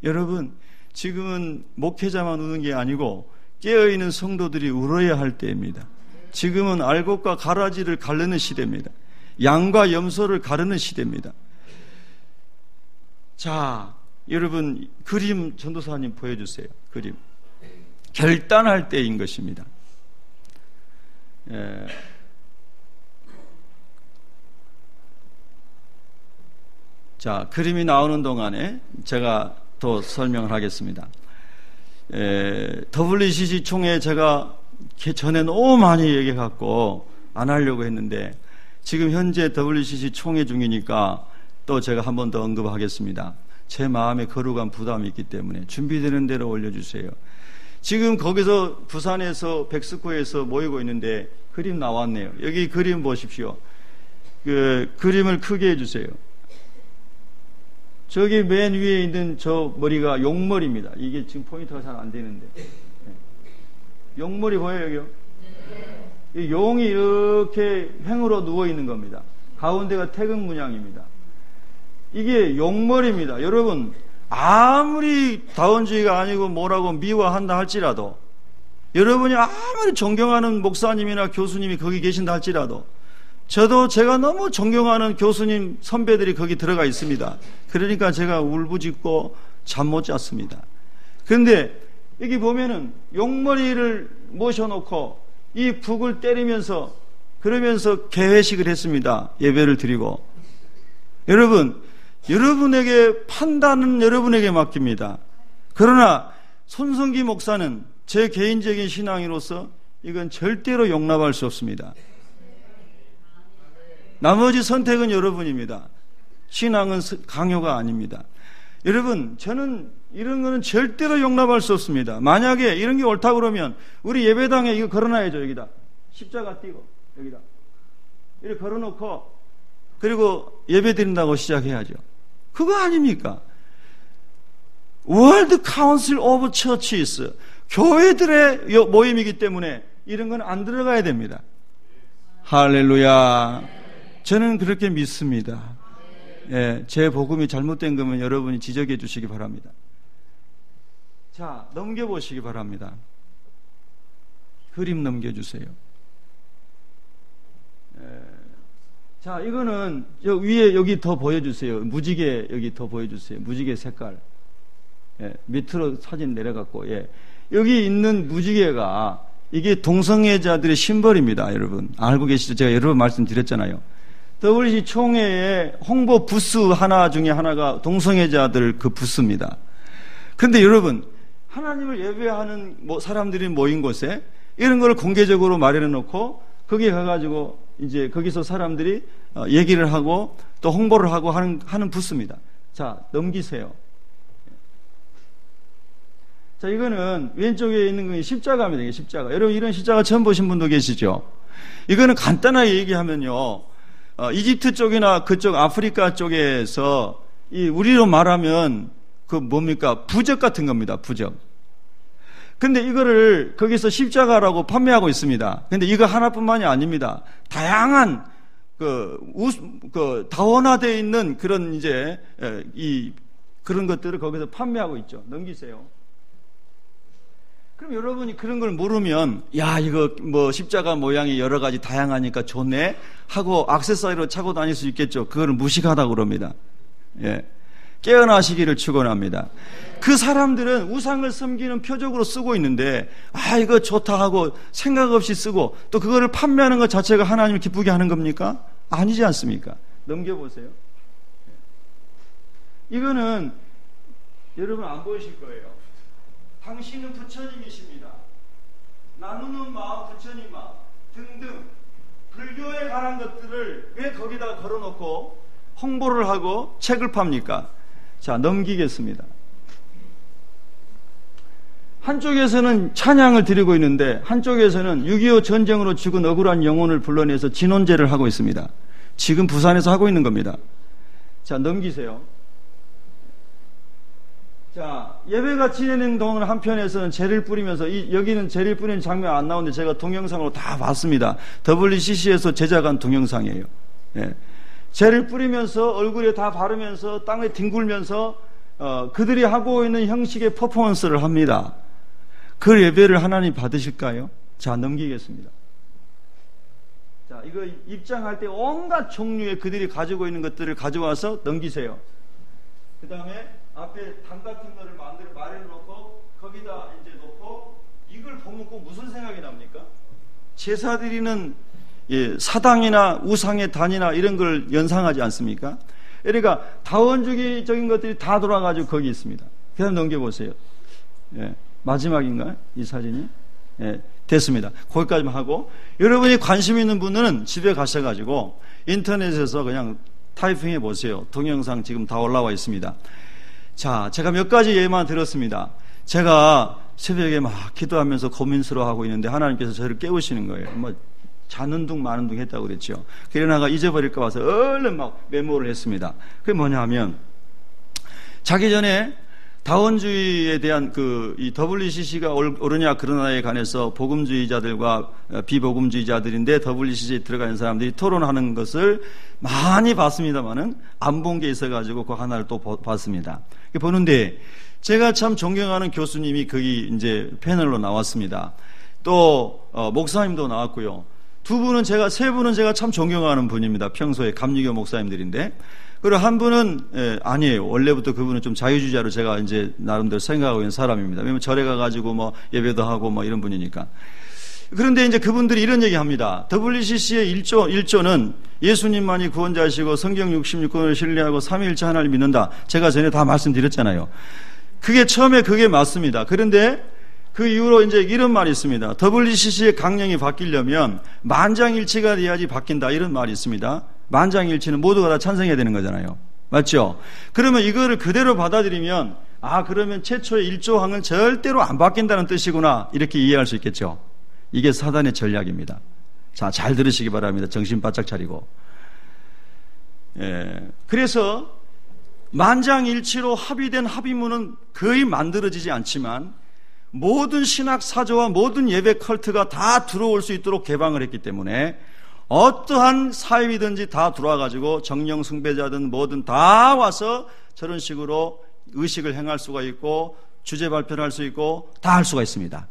여러분, 지금은 목회자만 우는 게 아니고 깨어있는 성도들이 울어야 할 때입니다. 지금은 알곡과 가라지를 가르는 시대입니다. 양과 염소를 가르는 시대입니다. 자, 여러분, 그림 전도사님 보여주세요. 그림. 결단할 때인 것입니다. 자, 그림이 나오는 동안에 제가 더 설명을 하겠습니다. WCC 총회 제가 전에 너무 많이 얘기해갖고 안 하려고 했는데 지금 현재 WCC 총회 중이니까 또 제가 한 번 더 언급하겠습니다. 제 마음에 거룩한 부담이 있기 때문에 준비되는 대로 올려주세요. 지금 거기서 부산에서 백스코에서 모이고 있는데 그림 나왔네요. 여기 그림 보십시오. 그 그림을 크게 해주세요. 저기 맨 위에 있는 저 머리가 용머리입니다. 이게 지금 포인트가 잘 안 되는데. 용머리 보여요, 여기요? 이 용이 이렇게 횡으로 누워 있는 겁니다. 가운데가 태극 문양입니다. 이게 용머리입니다. 여러분, 아무리 다원주의가 아니고 뭐라고 미화한다 할지라도, 여러분이 아무리 존경하는 목사님이나 교수님이 거기 계신다 할지라도, 저도 제가 너무 존경하는 교수님 선배들이 거기 들어가 있습니다. 그러니까 제가 울부짖고 잠 못 잤습니다. 그런데 여기 보면은 용머리를 모셔놓고 이 북을 때리면서 그러면서 개회식을 했습니다. 예배를 드리고. 여러분, 여러분에게 판단은 여러분에게 맡깁니다. 그러나 손성기 목사는 제 개인적인 신앙인으로서 이건 절대로 용납할 수 없습니다. 나머지 선택은 여러분입니다. 신앙은 강요가 아닙니다. 여러분, 저는 이런 거는 절대로 용납할 수 없습니다. 만약에 이런 게 옳다고 그러면 우리 예배당에 이거 걸어놔야죠. 여기다 십자가 띄고 여기다 이렇게 걸어놓고 그리고 예배 드린다고 시작해야죠. 그거 아닙니까? 월드 카운슬 오브 처치스, 교회들의 모임이기 때문에 이런 건 안 들어가야 됩니다. 할렐루야. 저는 그렇게 믿습니다. 예, 제 복음이 잘못된 거면 여러분이 지적해 주시기 바랍니다. 자, 넘겨보시기 바랍니다. 그림 넘겨주세요. 자, 이거는 위에 여기 더 보여주세요. 무지개 여기 더 보여주세요. 무지개 색깔. 예, 밑으로 사진 내려갔고, 예. 여기 있는 무지개가 이게 동성애자들의 심벌입니다. 여러분 알고 계시죠? 제가 여러 번 말씀드렸잖아요. WC 총회의 홍보 부스 하나 중에 하나가 동성애자들 그 부스입니다. 근데 여러분, 하나님을 예배하는 사람들이 모인 곳에 이런 걸 공개적으로 마련해 놓고 거기에 가가지고 이제 거기서 사람들이 얘기를 하고 또 홍보를 하고 하는 부스입니다. 자, 넘기세요. 자, 이거는 왼쪽에 있는 건 십자가입니다. 이게 십자가. 여러분, 이런 십자가 처음 보신 분도 계시죠? 이거는 간단하게 얘기하면요, 이집트 쪽이나 그쪽 아프리카 쪽에서 우리로 말하면 그 뭡니까? 부적 같은 겁니다. 부적. 근데 이거를 거기서 십자가라고 판매하고 있습니다. 근데 이거 하나뿐만이 아닙니다. 다양한 다원화되어 있는 그런 이제 그런 것들을 거기서 판매하고 있죠. 넘기세요. 그럼 여러분이 그런 걸 모르면, 야, 이거 십자가 모양이 여러 가지 다양하니까 좋네 하고 액세서리로 차고 다닐 수 있겠죠. 그거를 무식하다고 그럽니다. 예. 깨어나시기를 축원합니다. 그 사람들은 우상을 섬기는 표적으로 쓰고 있는데, 아, 이거 좋다 하고 생각 없이 쓰고 또 그거를 판매하는 것 자체가 하나님을 기쁘게 하는 겁니까? 아니지 않습니까? 넘겨보세요. 이거는 여러분 안 보이실 거예요. 당신은 부처님이십니다. 나누는 마음 부처님 마음 등등 불교에 관한 것들을 왜 거기다가 걸어놓고 홍보를 하고 책을 팝니까? 자, 넘기겠습니다. 한쪽에서는 찬양을 드리고 있는데 한쪽에서는 6.25 전쟁으로 죽은 억울한 영혼을 불러내서 진원제를 하고 있습니다. 지금 부산에서 하고 있는 겁니다. 자, 넘기세요. 자, 예배가 진행된 동안 한편에서는 재를 뿌리면서 여기는 재를 뿌리는 장면 안 나오는데 제가 동영상으로 다 봤습니다. WCC에서 제작한 동영상이에요. 예. 재를 뿌리면서 얼굴에 다 바르면서 땅에 뒹굴면서 그들이 하고 있는 형식의 퍼포먼스를 합니다. 그 예배를 하나님 받으실까요? 자, 넘기겠습니다. 자, 이거 입장할 때 온갖 종류의 그들이 가지고 있는 것들을 가져와서 넘기세요. 그 다음에 앞에 당 같은 거를 마련해놓고 거기다 이제 놓고 이걸 보면 꼭 무슨 생각이 납니까? 제사 드리는 사당이나 우상의 단이나 이런 걸 연상하지 않습니까? 그러니까 다원주의적인 것들이 다 돌아가지고 거기 있습니다. 그 다음 넘겨보세요. 예, 마지막인가요? 이 사진이? 예, 됐습니다. 거기까지만 하고 여러분이 관심 있는 분들은 집에 가셔가지고 인터넷에서 그냥 타이핑해 보세요. 동영상 지금 다 올라와 있습니다. 자, 제가 몇 가지 예만 들었습니다. 제가 새벽에 막 기도하면서 고민스러워하고 있는데 하나님께서 저를 깨우시는 거예요. 자는 둥 마는 둥 했다고 그랬죠. 그러나가 잊어버릴까 봐서 얼른 막 메모를 했습니다. 그게 뭐냐 하면 자기 전에 다원주의에 대한 이 WCC가 옳으냐 그러냐에 관해서 복음주의자들과 비복음주의자들인데 WCC에 들어가 있는 사람들이 토론하는 것을 많이 봤습니다만은 안 본 게 있어가지고 그 하나를 또 봤습니다. 보는데 제가 참 존경하는 교수님이 거기 이제 패널로 나왔습니다. 또 목사님도 나왔고요. 세 분은 제가 참 존경하는 분입니다. 평소에 감리교 목사님들인데. 그리고 한 분은 아니에요. 원래부터 그분은 좀 자유주의자로 제가 이제 나름대로 생각하고 있는 사람입니다. 왜냐면 절에 가가지고 뭐 예배도 하고 뭐 이런 분이니까. 그런데 이제 그분들이 이런 얘기 합니다. WCC의 1조는 예수님만이 구원자시고 성경 66권을 신뢰하고 삼위일체 하나를 믿는다. 제가 전에 다 말씀드렸잖아요. 처음에 그게 맞습니다. 그런데 그 이후로 이제 이런 말이 있습니다. WCC의 강령이 바뀌려면 만장일치가 돼야지 바뀐다. 이런 말이 있습니다. 만장일치는 모두가 다 찬성해야 되는 거잖아요. 맞죠? 그러면 이거를 그대로 받아들이면 그러면 최초의 1조항은 절대로 안 바뀐다는 뜻이구나. 이렇게 이해할 수 있겠죠. 이게 사단의 전략입니다. 자, 잘 들으시기 바랍니다. 정신 바짝 차리고. 그래서 만장일치로 합의된 합의문은 거의 만들어지지 않지만 모든 신학 사조와 모든 예배 컬트가 다 들어올 수 있도록 개방을 했기 때문에 어떠한 사입이든지 다 들어와가지고 정령 숭배자든 뭐든 다 와서 저런 식으로 의식을 행할 수가 있고 주제 발표를 할 수 있고 다 할 수가 있습니다.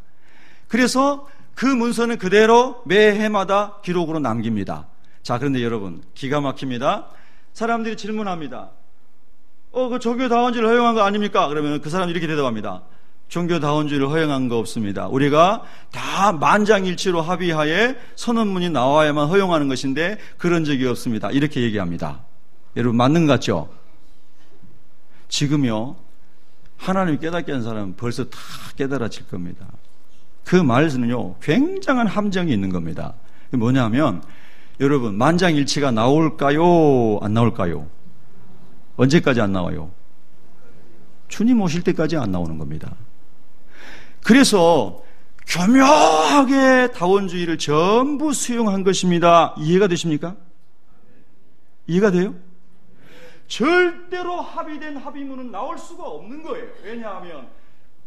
그래서 그 문서는 그대로 매해마다 기록으로 남깁니다. 자, 그런데 여러분 기가 막힙니다. 사람들이 질문합니다. 그 종교다원주의를 허용한 거 아닙니까? 그러면 그 사람이 이렇게 대답합니다. 종교다원주의를 허용한 거 없습니다. 우리가 다 만장일치로 합의하에 선언문이 나와야만 허용하는 것인데 그런 적이 없습니다. 이렇게 얘기합니다. 여러분 맞는 것 같죠? 지금요 하나님이 깨닫게 한 사람은 벌써 다 깨달아질 겁니다. 그 말에서는요 굉장한 함정이 있는 겁니다. 뭐냐면 여러분 만장일치가 나올까요? 안 나올까요? 언제까지 안 나와요? 주님 오실 때까지 안 나오는 겁니다. 그래서 교묘하게 다원주의를 전부 수용한 것입니다. 이해가 되십니까? 이해가 돼요? 절대로 합의된 합의문은 나올 수가 없는 거예요. 왜냐하면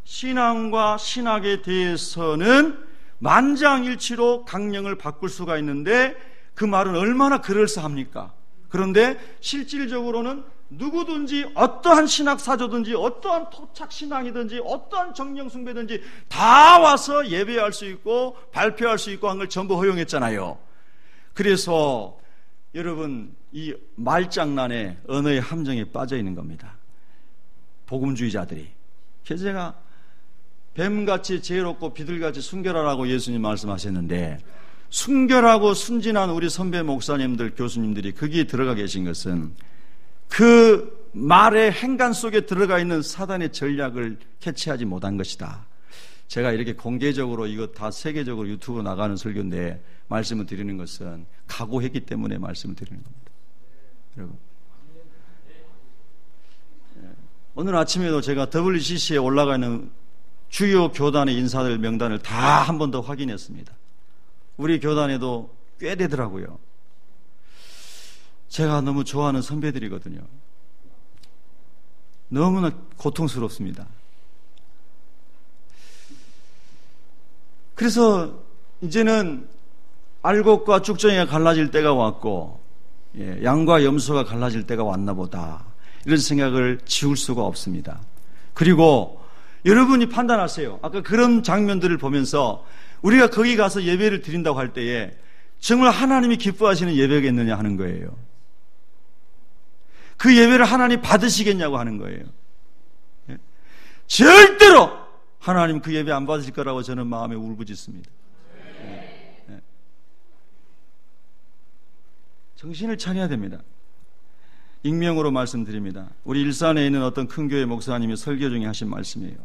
신앙과 신학에 대해서는 만장일치로 강령을 바꿀 수가 있는데 그 말은 얼마나 그럴싸합니까? 그런데 실질적으로는 누구든지 어떠한 신학 사조든지 어떠한 토착 신앙이든지 어떠한 정령 숭배든지 다 와서 예배할 수 있고 발표할 수 있고 한 걸 전부 허용했잖아요. 그래서 여러분 이 말장난에 언어의 함정에 빠져 있는 겁니다. 복음주의자들이. 그래서 제가 뱀같이 지혜롭고 비둘기같이 순결하라고 예수님 말씀하셨는데 순결하고 순진한 우리 선배 목사님들 교수님들이 거기에 들어가 계신 것은 그 말의 행간 속에 들어가 있는 사단의 전략을 캐치하지 못한 것이다. 제가 이렇게 공개적으로 이거 다 세계적으로 유튜브로 나가는 설교인데 말씀을 드리는 것은 각오했기 때문에 말씀을 드리는 겁니다. 여러분, 오늘 아침에도 제가 WCC에 올라가 있는 주요 교단의 인사들 명단을 다 한 번 더 확인했습니다. 우리 교단에도 꽤 되더라고요. 제가 너무 좋아하는 선배들이거든요. 너무나 고통스럽습니다. 그래서 이제는 알곡과 쭉정이가 갈라질 때가 왔고 양과 염소가 갈라질 때가 왔나 보다 이런 생각을 지울 수가 없습니다. 그리고 여러분이 판단하세요. 아까 그런 장면들을 보면서 우리가 거기 가서 예배를 드린다고 할 때에 정말 하나님이 기뻐하시는 예배겠느냐 하는 거예요. 그 예배를 하나님 받으시겠냐고 하는 거예요. 절대로 하나님 그 예배 안 받으실 거라고 저는 마음에 울부짖습니다. 정신을 차려야 됩니다. 익명으로 말씀드립니다. 우리 일산에 있는 어떤 큰 교회 목사님이 설교 중에 하신 말씀이에요.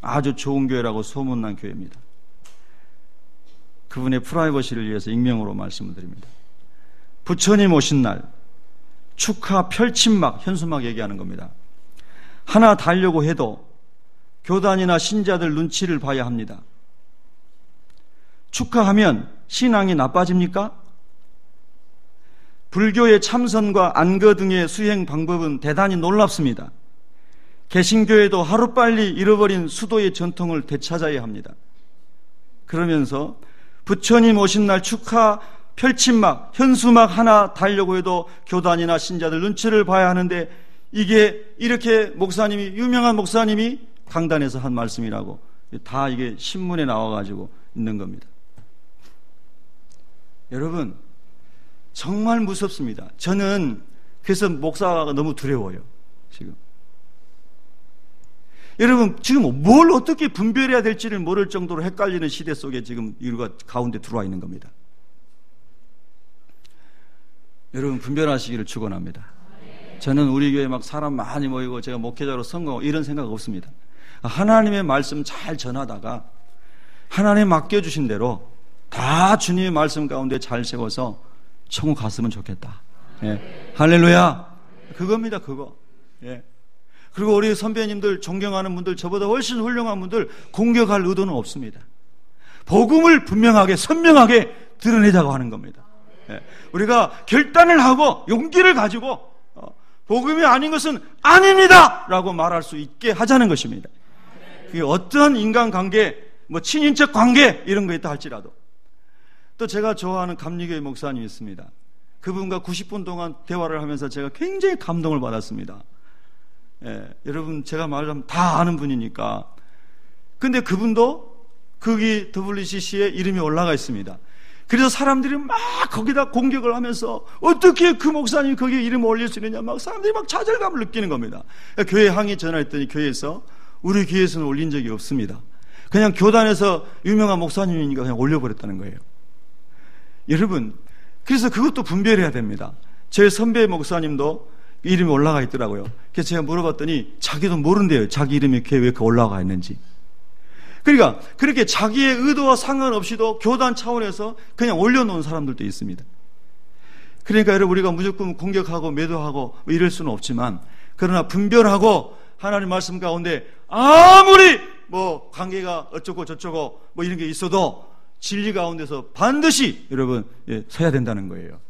아주 좋은 교회라고 소문난 교회입니다. 그분의 프라이버시를 위해서 익명으로 말씀을 드립니다. 부처님 오신 날 축하 펼침막 현수막 얘기하는 겁니다. 하나 달려고 해도 교단이나 신자들 눈치를 봐야 합니다. 축하하면 신앙이 나빠집니까? 불교의 참선과 안거 등의 수행 방법은 대단히 놀랍습니다. 개신교회도 하루빨리 잃어버린 수도의 전통을 되찾아야 합니다. 그러면서 부처님 오신 날 축하 펼침막, 현수막 하나 달려고 해도 교단이나 신자들 눈치를 봐야 하는데, 이게 이렇게 목사님이, 유명한 목사님이 강단에서 한 말씀이라고 다 이게 신문에 나와가지고 있는 겁니다. 여러분, 정말 무섭습니다. 저는 그래서 목사가 너무 두려워요, 지금. 여러분, 지금 뭘 어떻게 분별해야 될지를 모를 정도로 헷갈리는 시대 속에 지금 우리가 가운데 들어와 있는 겁니다. 여러분, 분별하시기를 축원합니다. 저는 우리 교회 막 사람 많이 모이고 제가 목회자로 성공하고 이런 생각 없습니다. 하나님의 말씀 잘 전하다가 하나님 맡겨주신 대로 다 주님의 말씀 가운데 잘 세워서 천국 갔으면 좋겠다. 예. 할렐루야. 그겁니다, 그거. 예. 그리고 우리 선배님들, 존경하는 분들, 저보다 훨씬 훌륭한 분들 공격할 의도는 없습니다. 복음을 분명하게, 선명하게 드러내자고 하는 겁니다. 예. 우리가 결단을 하고 용기를 가지고 복음이 아닌 것은 아닙니다! 라고 말할 수 있게 하자는 것입니다. 그게 어떠한 인간관계, 뭐 친인척 관계 이런 거 있다 할지라도. 또 제가 좋아하는 감리교회 목사님이 있습니다. 그분과 90분 동안 대화를 하면서 제가 굉장히 감동을 받았습니다. 예, 여러분 제가 말하면 다 아는 분이니까. 근데 그분도 거기 WCC에 이름이 올라가 있습니다. 그래서 사람들이 막 거기다 공격을 하면서 어떻게 그 목사님이 거기에 이름을 올릴 수 있느냐, 막 사람들이 막 좌절감을 느끼는 겁니다. 교회 항의 전화했더니 교회에서 우리 교회에서는 올린 적이 없습니다. 그냥 교단에서 유명한 목사님이니까 그냥 올려버렸다는 거예요. 여러분, 그래서 그것도 분별해야 됩니다. 제 선배 목사님도 이름이 올라가 있더라고요. 그래서 제가 물어봤더니 자기도 모른대요. 자기 이름이 교회에 왜 올라가 있는지. 그러니까 그렇게 자기의 의도와 상관없이도 교단 차원에서 그냥 올려놓은 사람들도 있습니다. 그러니까 여러분, 우리가 무조건 공격하고 매도하고 뭐 이럴 수는 없지만, 그러나 분별하고 하나님 말씀 가운데 아무리 뭐 관계가 어쩌고 저쩌고 뭐 이런 게 있어도 진리 가운데서 반드시 여러분 서야 된다는 거예요.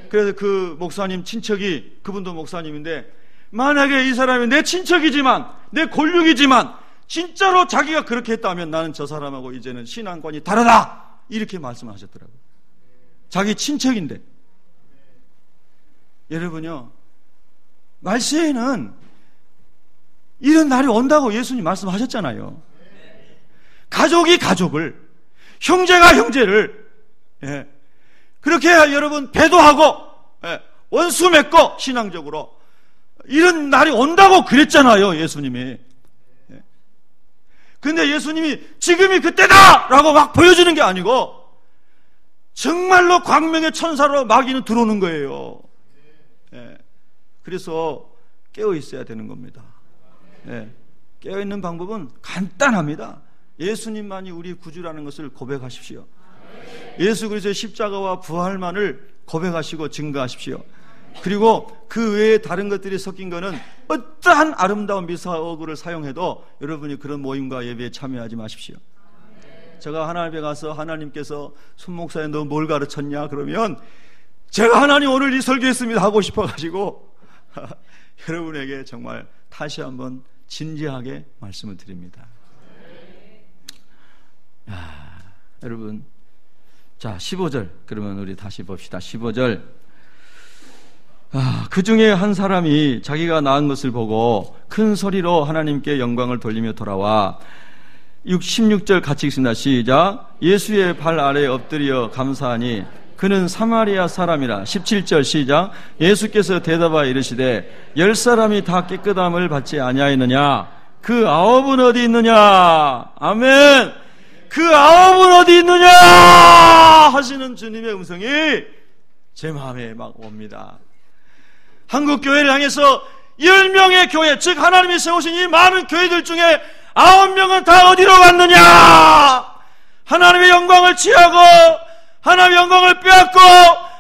그래서 그 목사님 친척이, 그분도 목사님인데, 만약에 이 사람이 내 친척이지만 내 골육이지만 진짜로 자기가 그렇게 했다면 나는 저 사람하고 이제는 신앙관이 다르다, 이렇게 말씀하셨더라고요. 자기 친척인데. 여러분요, 말세에는 이런 날이 온다고 예수님 말씀하셨잖아요. 가족이 가족을, 형제가 형제를, 예, 그렇게 여러분 배도하고, 예, 원수 맺고 신앙적으로 이런 날이 온다고 그랬잖아요, 예수님이. 근데 예수님이 지금이 그때다! 라고 막 보여주는 게 아니고 정말로 광명의 천사로 마귀는 들어오는 거예요. 예. 그래서 깨어 있어야 되는 겁니다. 예. 깨어 있는 방법은 간단합니다. 예수님만이 우리 구주라는 것을 고백하십시오. 예수 그리스도의 십자가와 부활만을 고백하시고 증거하십시오. 그리고 그 외에 다른 것들이 섞인 거는 어떠한 아름다운 미사어구를 사용해도 여러분이 그런 모임과 예배에 참여하지 마십시오. 제가 하나님께 가서 하나님께서 손 목사에 너 뭘 가르쳤냐 그러면 제가 하나님 오늘 이 설교했습니다 하고 싶어가지고 여러분에게 정말 다시 한번 진지하게 말씀을 드립니다. 여러분, 자 15절 그러면 우리 다시 봅시다. 15절. 그 중에 한 사람이 자기가 낳은 것을 보고 큰 소리로 하나님께 영광을 돌리며 돌아와 16절 같이 읽습니다. 시작. 예수의 발 아래에 엎드려 감사하니 그는 사마리아 사람이라. 17절 시작. 예수께서 대답하여 이르시되 10사람이 다 깨끗함을 받지 아니하였느냐? 그 9은 어디 있느냐? 아멘. 그 9은 어디 있느냐? 하시는 주님의 음성이 제 마음에 막 옵니다. 한국교회를 향해서 10명의 교회, 즉 하나님이 세우신 이 많은 교회들 중에 9명은 다 어디로 갔느냐? 하나님의 영광을 취하고 하나님의 영광을 빼앗고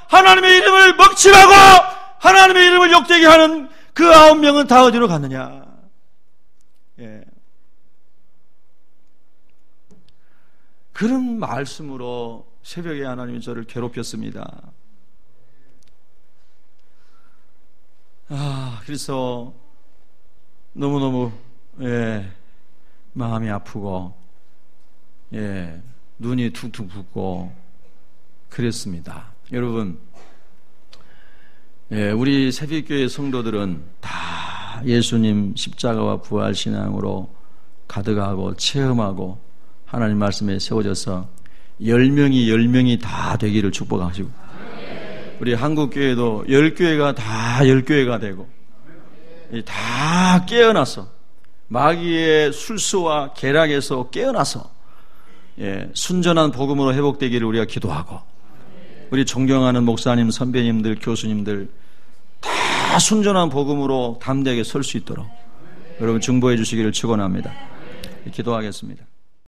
하나님의 이름을 먹칠하고 하나님의 이름을 욕되게 하는 그 9명은 다 어디로 갔느냐? 예. 그런 말씀으로 새벽에 하나님이 저를 괴롭혔습니다. 그래서 너무너무 마음이 아프고 눈이 툭툭 붓고 그랬습니다. 여러분, 우리 새벽교회 성도들은 다 예수님 십자가와 부활 신앙으로 가득하고 체험하고 하나님 말씀에 세워져서 10명이 다 되기를 축복하시고, 우리 한국교회도 10교회가 다 10교회가 되고 다 깨어나서 마귀의 술수와 계략에서 깨어나서 순전한 복음으로 회복되기를 우리가 기도하고, 우리 존경하는 목사님, 선배님들, 교수님들 다 순전한 복음으로 담대하게 설 수 있도록 여러분 중보해 주시기를 축원합니다. 기도하겠습니다.